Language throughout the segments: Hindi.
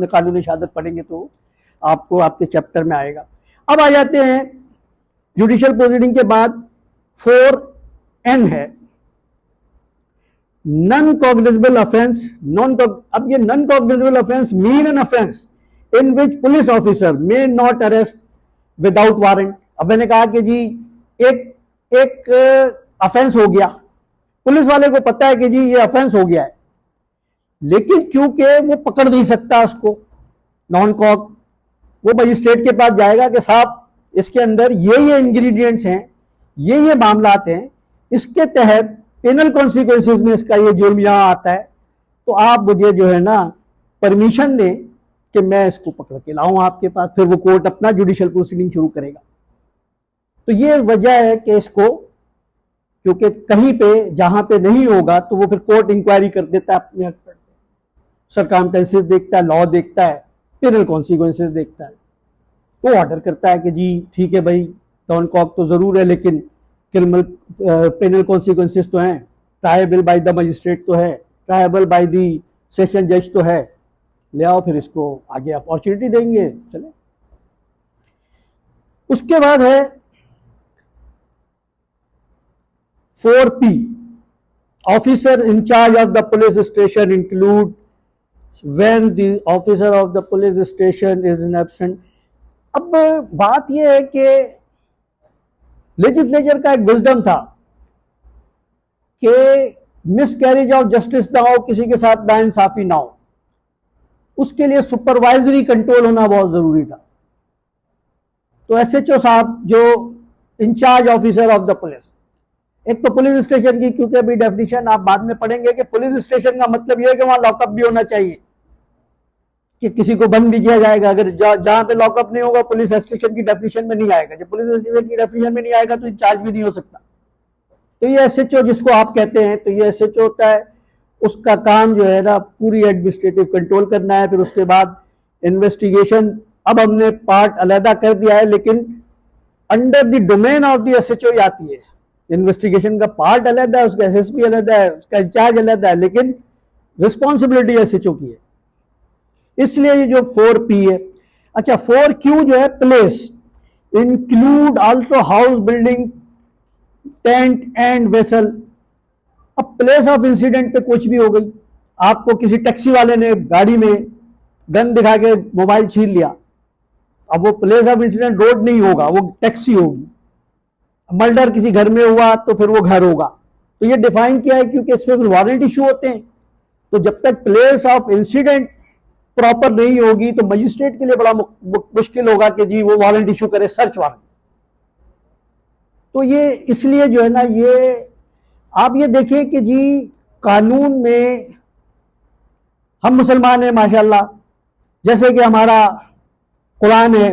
कानूनी शहादत पढ़ेंगे तो आपको आपके चैप्टर में आएगा। अब आ जाते हैं जुडिशियल प्रोसीडिंग के बाद 4N है नॉन कॉग्निजेबल ऑफेंस। अब ये non cognizable offence mean an offence in which police officer may not arrest without warrant. अब मैंने कहा कि जी एक ऑफेंस हो गया, पुलिस वाले को पता है कि जी ये ऑफेंस हो गया है, लेकिन चूंकि वो पकड़ नहीं सकता उसको, नॉन कॉग, वो मजिस्ट्रेट के पास जाएगा कि साहब इसके अंदर ये इंग्रेडिएंट्स हैं, ये मामलात हैं, इसके तहत पेनल कॉन्सिक्वेंसेस में इसका ये जुर्म यहाँ आता है, तो आप मुझे जो है ना परमिशन दें कि मैं इसको पकड़ के लाऊं आपके पास। फिर वो कोर्ट अपना जुडिशियल प्रोसीडिंग शुरू करेगा। तो ये वजह है कि इसको, क्योंकि कहीं पे जहां पे नहीं होगा तो वो फिर कोर्ट इंक्वायरी कर देता है, अपने सरकमस्टेंसेस देखता है, लॉ देखता है, पेनल कॉन्सिक्वेंसेस देखता है, वो ऑर्डर करता है कि जी ठीक है भाई, नॉन कॉग तो जरूर है लेकिन क्रिमिनल पेनल कॉन्सिक्वेंसेस तो हैं, ट्रायबल बाय द मजिस्ट्रेट तो है, ट्रायबल बाय द सेशन जज तो है, ले आओ, फिर इसको आगे अपॉर्चुनिटी देंगे, चले। उसके बाद है 4P officer in charge of the police station include when the officer of the police station is in absent। अब बात यह है कि लेजिस्लेचर का एक विजडम था कि मिसकैरेज ऑफ जस्टिस ना हो, किसी के साथ नाइंसाफी ना हो, उसके लिए सुपरवाइजरी कंट्रोल होना बहुत जरूरी था। तो SHO साहब जो incharge officer of the police, एक तो पुलिस स्टेशन की, क्योंकि अभी डेफिनेशन आप बाद में पढ़ेंगे कि पुलिस स्टेशन का मतलब यह है कि वहां लॉकअप भी होना चाहिए, कि किसी को बंद भी किया जाएगा। अगर जहां पे लॉकअप नहीं होगा पुलिस स्टेशन की डेफिनेशन में नहीं आएगा, जब पुलिस स्टेशन की डेफिनेशन में नहीं आएगा तो इंचार्ज भी नहीं हो सकता। तो ये SHO जिसको आप कहते हैं, तो ये SHO होता है, उसका काम जो है ना पूरी एडमिनिस्ट्रेटिव कंट्रोल करना है। फिर उसके बाद इन्वेस्टिगेशन, अब हमने पार्ट अलहदा कर दिया है, लेकिन under the domain of the SHO ही आती है। इन्वेस्टिगेशन का पार्ट अलग है, उसका SSP अलग है, उसका इंचार्ज अलग है, लेकिन रिस्पॉन्सिबिलिटी SHO की है। इसलिए ये जो 4P है। अच्छा, 4Q जो है place, include also house, building, tent and vessel. अब प्लेस ऑफ इंसिडेंट पे कुछ भी हो गई, आपको किसी टैक्सी वाले ने गाड़ी में गन दिखा के मोबाइल छीन लिया, अब वो प्लेस ऑफ इंसिडेंट रोड नहीं होगा, वो टैक्सी होगी। मर्डर किसी घर में हुआ तो फिर वो घर होगा। तो ये डिफाइन किया है क्योंकि इसमें फिर वारंट इशू होते हैं। तो जब तक प्लेस ऑफ इंसिडेंट प्रॉपर नहीं होगी तो मजिस्ट्रेट के लिए बड़ा मुश्किल होगा कि जी वो वारंट इशू करे, सर्च वारंट। तो ये इसलिए जो है ना, ये आप ये देखिए कि जी कानून में हम मुसलमान हैं माशाल्लाह, जैसे कि हमारा कुरान है,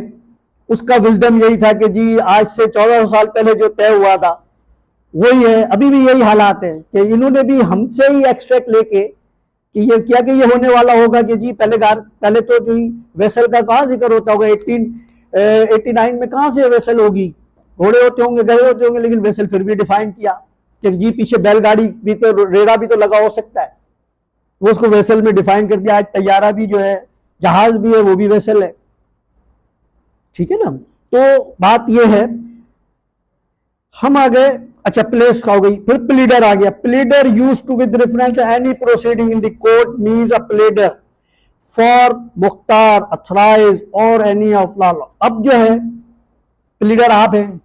उसका विजडम यही था कि जी आज से 1400 साल पहले जो तय हुआ था वही है, अभी भी यही हालात है कि इन्होंने भी हमसे ही एक्सट्रैक्ट लेके कि ये किया कि ये होने वाला होगा कि जी पहले तो जो वेसल का कहाँ जिक्र होता होगा, 1889 में कहाँ से वेसल होगी, घोड़े होते होंगे, गधे होते होंगे, लेकिन वेसल फिर भी डिफाइन किया कि जी पीछे बैलगाड़ी भी तो, रेड़ा भी तो लगा हो सकता है, वो उसको वेसल में डिफाइन कर दिया। आज तैयारा भी जो है, जहाज भी है, वो भी वेसल है, ठीक है ना। तो बात ये है, हम आ गए। अच्छा, प्लेस हो गई, फिर प्लीडर आ गया। Pleader use to with reference any proceeding in the court means a pleader for मुख्तार, authorise or any of law. अब जो है प्लीडर आप हैं,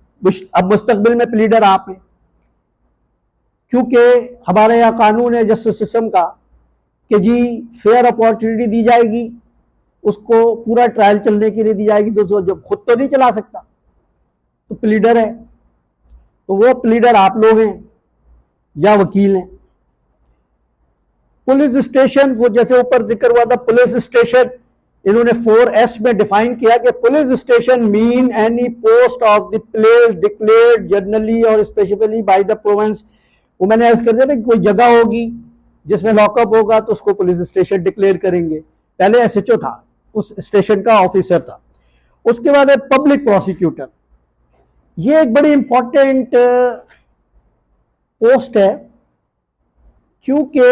अब मुस्तकबिल में प्लीडर आप हैं, क्योंकि हमारे यहाँ कानून है जस्टिस सिस्टम का कि जी फेयर अपॉर्चुनिटी दी जाएगी, उसको पूरा ट्रायल चलने के लिए दी जाएगी। दोस्तों जब खुद तो नहीं चला सकता तो प्लीडर है, तो वो प्लीडर आप लोग हैं या वकील हैं। पुलिस स्टेशन, वो जैसे ऊपर जिक्र हुआ था, पुलिस स्टेशन इन्होंने 4S में डिफाइन किया कि police station mean any post of the place declared generally और स्पेसिफिकली बाय द प्रोविंस। वो मैंने ऐसा कर दिया था कि कोई जगह होगी जिसमें लॉकअप होगा तो उसको पुलिस स्टेशन डिक्लेयर करेंगे। पहले SHO था, उस स्टेशन का ऑफिसर था। उसके बाद है पब्लिक प्रोसिक्यूटर। ये एक बड़ी इंपॉर्टेंट पोस्ट है, क्योंकि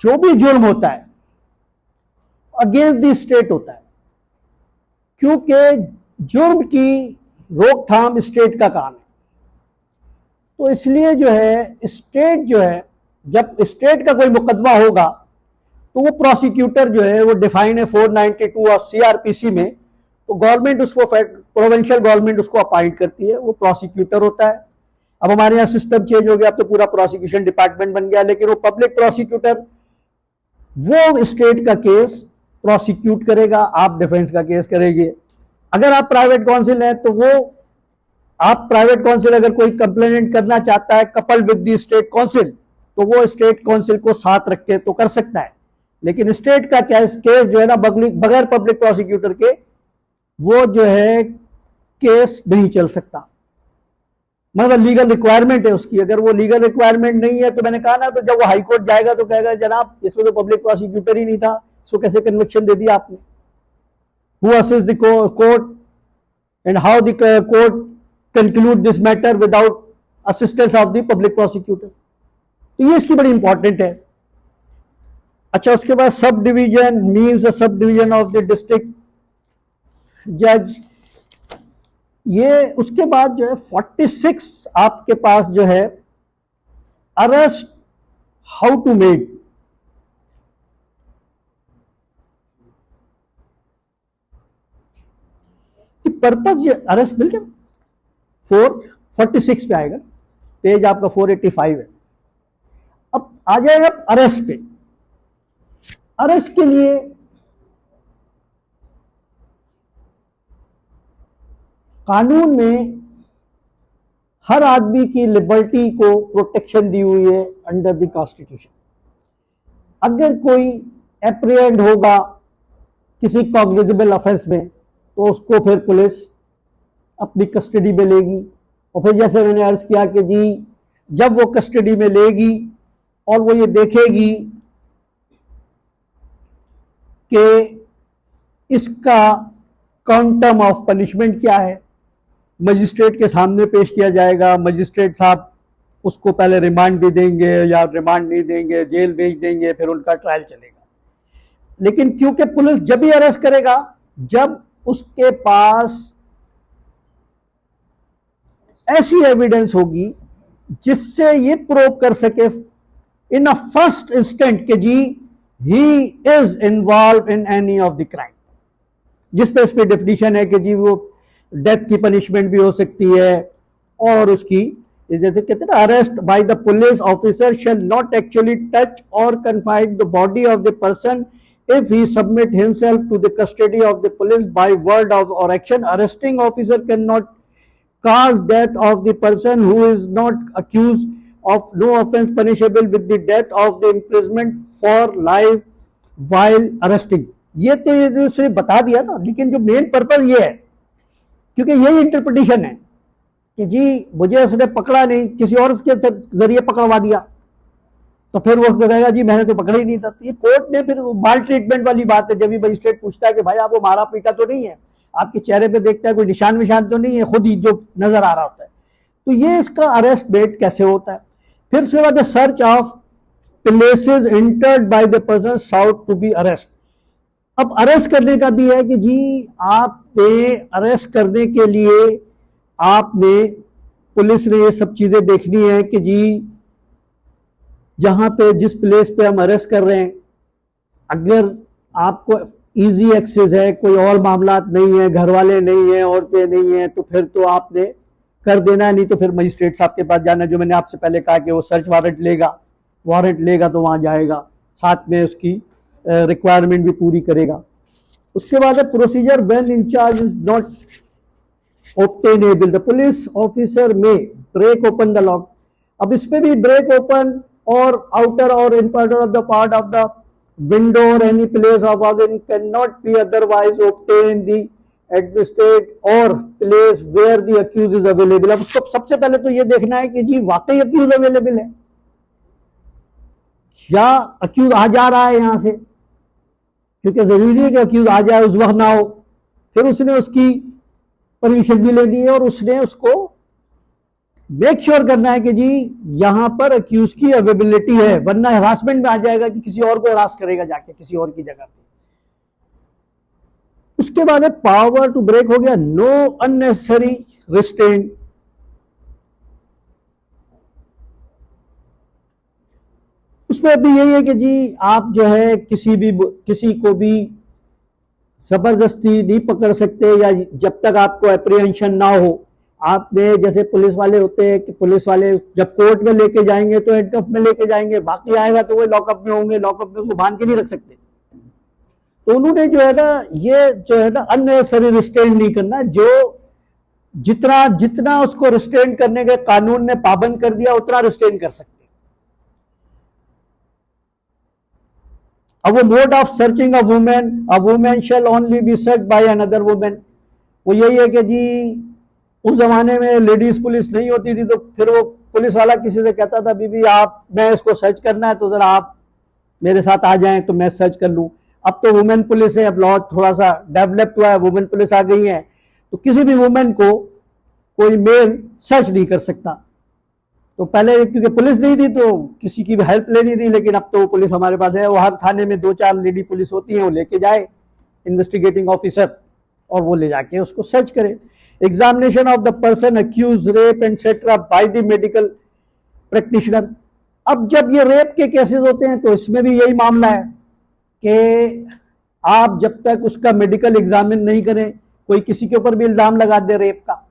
जो भी जुर्म होता है अगेंस्ट द स्टेट होता है, क्योंकि जुर्म की रोकथाम स्टेट का काम है। तो इसलिए जो है स्टेट जो है, जब स्टेट का कोई मुकदमा होगा तो वो प्रोसिक्यूटर जो है वो डिफाइन है 492 और सीआरपीसी में, तो गवर्नमेंट उसको, प्रोविंशियल गवर्नमेंट उसको अपॉइंट करती है, वो प्रोसिक्यूटर होता है। अब हमारे यहाँ सिस्टम चेंज हो गया, अब तो पूरा प्रोसिक्यूशन डिपार्टमेंट बन गया, लेकिन वो पब्लिक प्रोसिक्यूटर वो स्टेट का केस प्रोसिक्यूट करेगा, आप डिफेंस का केस करेंगे। अगर आप प्राइवेट काउंसिल हैं तो वो आप प्राइवेट काउंसिल अगर कोई कंप्लेनेंट करना चाहता है couple with the state council, तो वो स्टेट काउंसिल को साथ रख के तो कर सकता है, लेकिन स्टेट का केस जो है ना बगैर पब्लिक प्रोसिक्यूटर के वो जो है केस नहीं चल सकता। मतलब लीगल रिक्वायरमेंट है उसकी, अगर वो लीगल रिक्वायरमेंट नहीं है तो मैंने कहा ना, तो जब वो हाई कोर्ट जाएगा तो कहेगा जनाब इसमें तो पब्लिक प्रोसिक्यूटर ही नहीं था, इसको कैसे कन्विक्शन दे दिया आपने। Who assist the court and how the court conclude this matter without assistance of the public prosecutor. तो ये इसकी बड़ी इंपॉर्टेंट है। अच्छा, उसके बाद sub division means sub division of the district जज। ये उसके बाद जो है 46 आपके पास जो है arrest how to make. Purpose arrest मिल गया 446 पे आएगा, पेज आपका 485 है। अब आ जाएगा अरेस्ट पे। अरेस्ट के लिए कानून में हर आदमी की लिबर्टी को प्रोटेक्शन दी हुई है अंडर द कॉन्स्टिट्यूशन। अगर कोई एप्रिहेंड होगा किसी कॉग्निजेबल ऑफेंस में तो उसको फिर पुलिस अपनी कस्टडी में लेगी, और फिर जैसे मैंने अर्ज किया कि जी जब वो कस्टडी में लेगी और वो ये देखेगी कि इसका क्वांटम ऑफ पनिशमेंट क्या है, मजिस्ट्रेट के सामने पेश किया जाएगा। मजिस्ट्रेट साहब उसको पहले रिमांड भी देंगे या रिमांड नहीं देंगे, जेल भेज देंगे, फिर उनका ट्रायल चलेगा। लेकिन क्योंकि पुलिस जब भी अरेस्ट करेगा जब उसके पास ऐसी एविडेंस होगी जिससे ये प्रूव कर सके इन अ फर्स्ट इंस्टेंट कि जी he is involved in any of the crime, जिस पे इस पे डेफिनेशन है कि जी वो डेथ की पनिशमेंट भी हो सकती है, और उसकी जैसे कहते हैं ना, arrest by the police officer shall not actually touch or confine the body of the person if he submit himself to the custody of the police by word of or action. Arresting officer cannot cause death of the person who is not accused of no offense punishable with the death of the imprisonment for life while arresting. ये तो ये जो सिर्फ बता दिया ना, लेकिन जो मेन पर्पज ये है, क्योंकि यही इंटरप्रिटेशन है कि जी मुझे उसने पकड़ा नहीं, किसी और के जरिए पकड़वा दिया, तो फिर वो कहेगा जी मैंने तो पकड़ा ही नहीं था। ये कोर्ट ने फिर माल ट्रीटमेंट वाली बात है। जब भी मजिस्ट्रेट पूछता है कि भाई आपको मारा पीटा तो नहीं है, आपके चेहरे पे देखता है कोई निशान विशान तो नहीं है, खुद ही जो नजर आ रहा होता है, तो ये इसका अरेस्ट मेड कैसे होता है। फिर उसके बाद search of places entered by the person sought to be arrest. अब अरेस्ट करने का भी है कि जी आपने अरेस्ट करने के लिए आपने पुलिस ने ये सब चीजें देखनी है कि जी जहां पे जिस प्लेस पे हम अरेस्ट कर रहे हैं, अगर आपको इजी एक्सेस है, कोई और मामला नहीं है, घर वाले नहीं है, औरतें नहीं है, तो फिर तो आपने कर देना, नहीं तो फिर मजिस्ट्रेट साहब के पास जाना, जो मैंने आपसे पहले कहा कि वो सर्च वारंट लेगा तो वहां जाएगा, साथ में उसकी रिक्वायरमेंट भी पूरी करेगा। उसके बाद procedure when incharge is not obtainable the police officer may break open the lock. अब इसमें भी break open or outer or in part of the window or any place of organ can not be otherwise obtain the administrate or place where the accuse is available. अब उसको सबसे पहले तो ये देखना है कि जी वाकई अक्यूज अवेलेबल है या अक्यूज आ जा रहा है यहां से, क्योंकि जरूरी है कि अक्यूज आ जाए उस वक्त ना हो। फिर उसने उसकी परमिशन भी लेनी है और उसने उसको मेक श्योर करना है कि जी यहां पर अक्यूज की अवेलेबिलिटी है, वरना हरासमेंट में आ जाएगा कि किसी और को हरास करेगा जाके किसी और की जगह पे। उसके बाद है पावर टू ब्रेक हो गया, नो अननेसेसरी रिस्ट्रेंट। उसमें भी यही है कि जी आप जो है किसी को भी जबरदस्ती नहीं पकड़ सकते, या जब तक आपको एप्रीहेंशन ना हो। आपने जैसे पुलिस वाले होते हैं कि पुलिस वाले जब कोर्ट में लेके जाएंगे तो हैंडकफ में लेके जाएंगे, बाकी आएगा तो वो लॉकअप में होंगे, लॉकअप में उसको बांध के नहीं रख सकते। तो उन्होंने जो है ना ये जो है ना अननेसेसरी रिस्ट्रेंट नहीं करना, जो जितना जितना उसको रिस्ट्रेंट करने के कानून ने पाबंद कर दिया उतना रिस्ट्रेंट कर सकते। अब वो mode of searching a women shall only be search by another women. वो यही है कि जी उस जमाने में लेडीज पुलिस नहीं होती थी, तो फिर वो पुलिस वाला किसी से कहता था बीबी आप, मैं इसको सर्च करना है तो जरा आप मेरे साथ आ जाएं तो मैं सर्च कर लूं। अब तो वुमेन पुलिस है, अब लॉ थोड़ा सा डेवलप हुआ है, वुमेन पुलिस आ गई है, तो किसी भी वुमेन को कोई मेल सर्च नहीं कर सकता। तो पहले क्योंकि पुलिस नहीं थी तो किसी की भी हेल्प लेनी थी, लेकिन अब तो पुलिस हमारे पास है, वो हर थाने में 2-4 लेडी पुलिस होती है, वो लेके जाए इन्वेस्टिगेटिंग ऑफिसर और वो ले जाके उसको सर्च करे। Examination of the person accuse rape etcetera by the medical practitioner. अब जब ये रेप के केसेस होते हैं तो इसमें भी यही मामला है कि आप जब तक उसका मेडिकल एग्जामिन नहीं करें, कोई किसी के ऊपर भी इल्जाम लगा दे रेप का,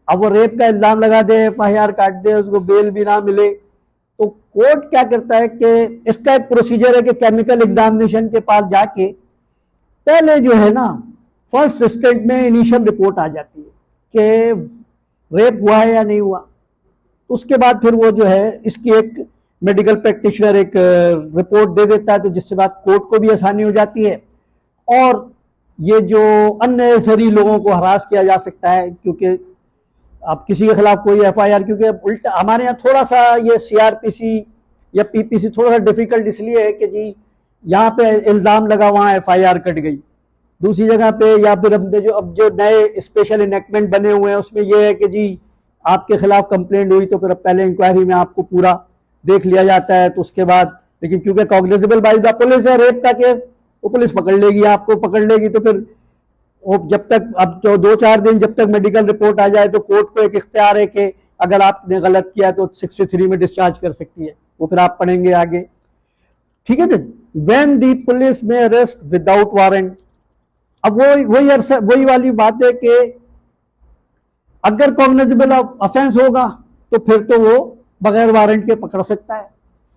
अब वो रेप का इल्जाम लगा दे, एफआईआर काट दे, उसको बेल भी ना मिले, तो कोर्ट क्या करता है कि इसका एक प्रोसीजर है कि केमिकल एग्जामिनेशन के पास जाके पहले जो है ना फर्स्ट रिस्ट्रेंट में इनिशियल रिपोर्ट आ जाती है कि रेप हुआ है या नहीं हुआ। उसके बाद फिर वो जो है इसकी एक मेडिकल प्रैक्टिशनर एक रिपोर्ट दे देता है, तो जिससे बात कोर्ट को भी आसानी हो जाती है और ये जो अननेसेसरी लोगों को हरास किया जा सकता है। क्योंकि अब किसी के खिलाफ कोई एफआईआर, क्योंकि उल्टा हमारे यहाँ थोड़ा सा ये सीआरपीसी या पीपीसी थोड़ा सा डिफिकल्ट इसलिए है कि जी यहाँ पे इल्जाम लगा वहाँ एफआईआर कट गई, दूसरी जगह पे या फिर अब जो नए स्पेशल इनेक्टमेंट बने हुए हैं उसमें ये है कि जी आपके खिलाफ कंप्लेंट हुई तो फिर अब पहले इंक्वायरी में आपको पूरा देख लिया जाता है, तो उसके बाद लेकिन क्योंकि कॉग्निजेबल बाय द पुलिस है रेप का केस, वो पुलिस पकड़ लेगी, आपको पकड़ लेगी, तो फिर वो जब तक अब जो 2-4 दिन जब तक मेडिकल रिपोर्ट आ जाए तो कोर्ट को एक इख्तियार है कि अगर आपने गलत किया तो 63 में डिस्चार्ज कर सकती है, वो फिर आप पढ़ेंगे आगे। ठीक है ना। When the police may arrest without warrant, अब वही वाली बात है कि अगर कॉग्निजेबल ऑफेंस होगा तो फिर तो वो बगैर वारंट के पकड़ सकता है,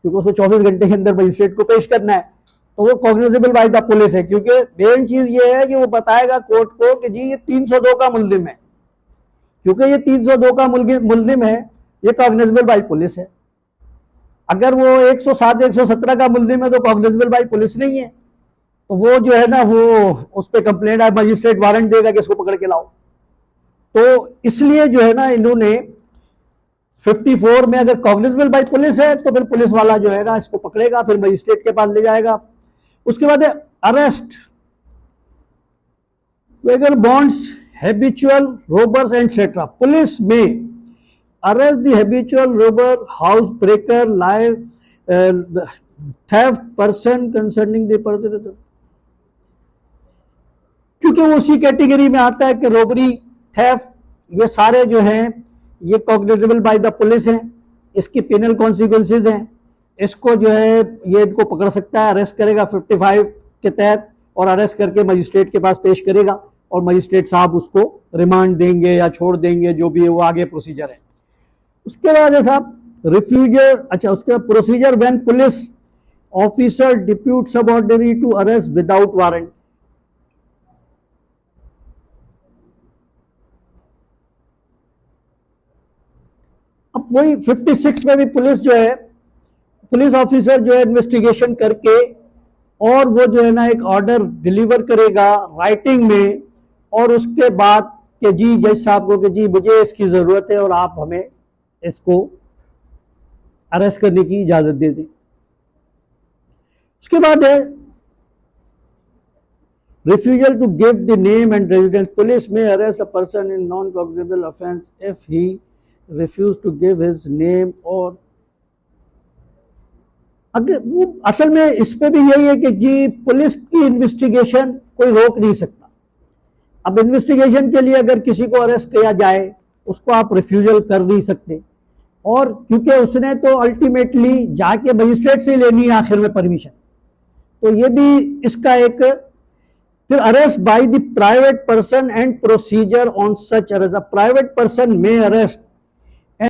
क्योंकि उसको 24 घंटे के अंदर मजिस्ट्रेट को पेश करना है, तो वो कॉग्निजेबल बाय द पुलिस है। क्योंकि मेन चीज ये है कि वो बताएगा कोर्ट को कि जी ये 302 का मुल्जिम है, क्योंकि ये 302 का मुल्जिम है, ये कॉग्निजेबल बाय पुलिस है। अगर वो 107 117 का मुल्जिम है तो कॉग्निजेबल बाय पुलिस नहीं है, तो वो जो है ना वो उस पर कंप्लेंट है, मजिस्ट्रेट वारंट देगा कि इसको पकड़ के लाओ। तो इसलिए जो है ना इन्होंने 54 में अगर कॉग्निजेबल बाय पुलिस है तो फिर पुलिस वाला जो है ना इसको पकड़ेगा, फिर मजिस्ट्रेट के पास ले जाएगा। उसके बाद है arrest vagabonds habitual robbers etcetera. Police may arrest the habitual robber, house breaker, live theft person concerning the person, क्योंकि वो उसी कैटेगरी में आता है कि रोबरी, थेफ्ट, ये सारे जो हैं ये कॉग्निजेबल बाय द पुलिस हैं, इसकी पेनल कॉन्सिक्वेंसेज हैं, इसको जो है ये इनको पकड़ सकता है, अरेस्ट करेगा 55 के तहत और अरेस्ट करके मजिस्ट्रेट के पास पेश करेगा और मजिस्ट्रेट साहब उसको रिमांड देंगे या छोड़ देंगे, जो भी है वो आगे प्रोसीजर है। उसके बाद है साहब रिफ्यूजर, अच्छा उसके procedure when police officer depute subordinate to arrest without warrant. अब वही 56 में भी पुलिस जो है, पुलिस ऑफिसर जो है इन्वेस्टिगेशन करके और वो जो है ना एक ऑर्डर डिलीवर करेगा राइटिंग में, और उसके बाद कि जी जज साहब को कि जी मुझे इसकी जरूरत है और आप हमें इसको अरेस्ट करने की इजाजत दे दें। उसके बाद है refusal to give the name and residence. Police may arrest a person in non cognizable offence if he refuse to give his name, और अगर वो असल में इस पे भी यही है कि जी पुलिस की इन्वेस्टिगेशन कोई रोक नहीं सकता, अब इन्वेस्टिगेशन के लिए अगर किसी को अरेस्ट किया जाए, उसको आप रिफ्यूजल कर नहीं सकते, और क्योंकि उसने तो अल्टीमेटली जाके मजिस्ट्रेट से लेनी है आखिर में परमिशन, तो ये भी इसका एक। फिर arrest by the private person and procedure on such arrest, private person में अरेस्ट